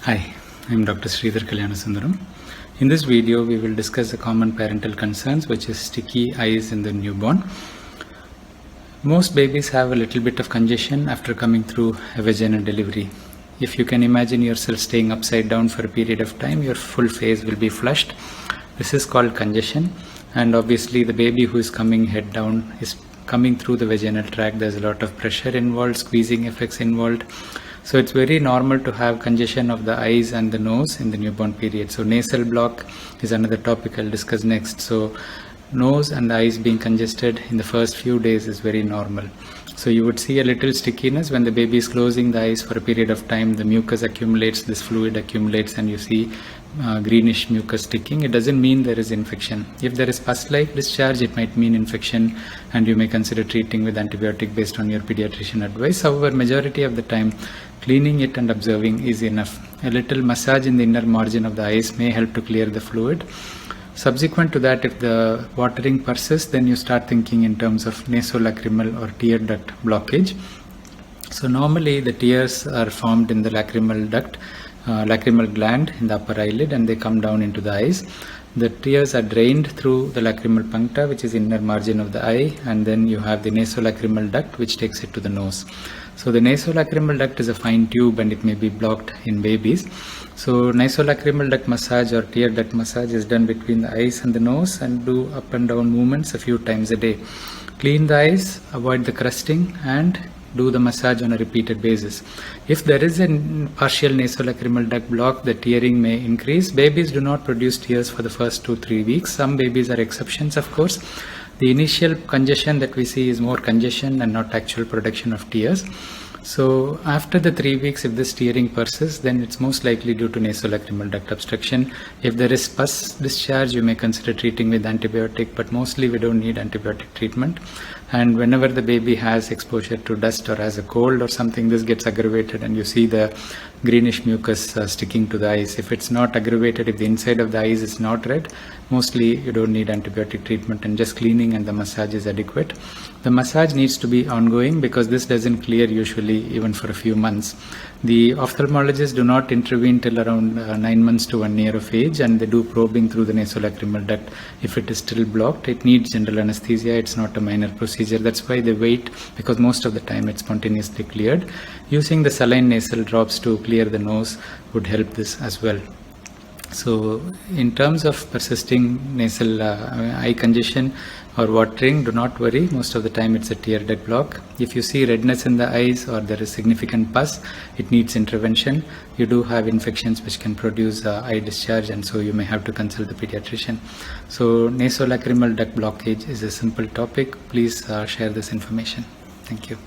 Hi, I'm Dr. Sridhar Kalyanasundaram. In this video, we will discuss the common parental concerns, which is sticky eyes in the newborn. Most babies have a little bit of congestion after coming through a vaginal delivery. If you can imagine yourself staying upside down for a period of time, your full face will be flushed. This is called congestion, and obviously the baby who is coming head down is coming through the vaginal tract. There's a lot of pressure involved, squeezing effects involved. So it's very normal to have congestion of the eyes and the nose in the newborn period. So nasal block is another topic I'll discuss next. So nose and the eyes being congested in the first few days is very normal. So you would see a little stickiness when the baby is closing the eyes for a period of time. The mucus accumulates, this fluid accumulates, and you see greenish mucus sticking. It doesn't mean there is infection. If there is pus-like discharge, it might mean infection, and you may consider treating with antibiotic based on your pediatrician advice. However, majority of the time, cleaning it and observing is enough. A little massage in the inner margin of the eyes may help to clear the fluid. Subsequent to that, if the watering persists, then you start thinking in terms of nasolacrimal or tear duct blockage. So normally the tears are formed in the lacrimal duct, lacrimal gland in the upper eyelid, and they come down into the eyes. The tears are drained through the lacrimal puncta, which is inner margin of the eye, and then you have the nasolacrimal duct, which takes it to the nose. So the nasolacrimal duct is a fine tube, and it may be blocked in babies. So nasolacrimal duct massage or tear duct massage is done between the eyes and the nose, and do up and down movements a few times a day. Clean the eyes, avoid the crusting, and do the massage on a repeated basis. If there is a partial nasolacrimal duct block, the tearing may increase. Babies do not produce tears for the first 2-3 weeks. Some babies are exceptions, of course. The initial congestion that we see is more congestion and not actual production of tears. So after the 3 weeks, if this tearing persists, then it's most likely due to nasolacrimal duct obstruction. If there is pus discharge, you may consider treating with antibiotic, but mostly we don't need antibiotic treatment. And whenever the baby has exposure to dust or has a cold or something, this gets aggravated, and you see the greenish mucus sticking to the eyes. If it's not aggravated, if the inside of the eyes is not red, mostly you don't need antibiotic treatment, and just cleaning and the massage is adequate. The massage needs to be ongoing because this doesn't clear usually even for a few months. The ophthalmologists do not intervene till around 9 months to 1 year of age, and they do probing through the nasolacrimal duct. If it is still blocked, it needs general anesthesia. It's not a minor procedure. That's why they wait, because most of the time it's spontaneously cleared. Using the saline nasal drops to clear the nose would help this as well. So in terms of persisting nasal eye congestion or watering, do not worry. Most of the time it's a tear duct block. If you see redness in the eyes or there is significant pus, it needs intervention. You do have infections which can produce eye discharge, and so you may have to consult the pediatrician. So nasolacrimal duct blockage is a simple topic. Please share this information. Thank you.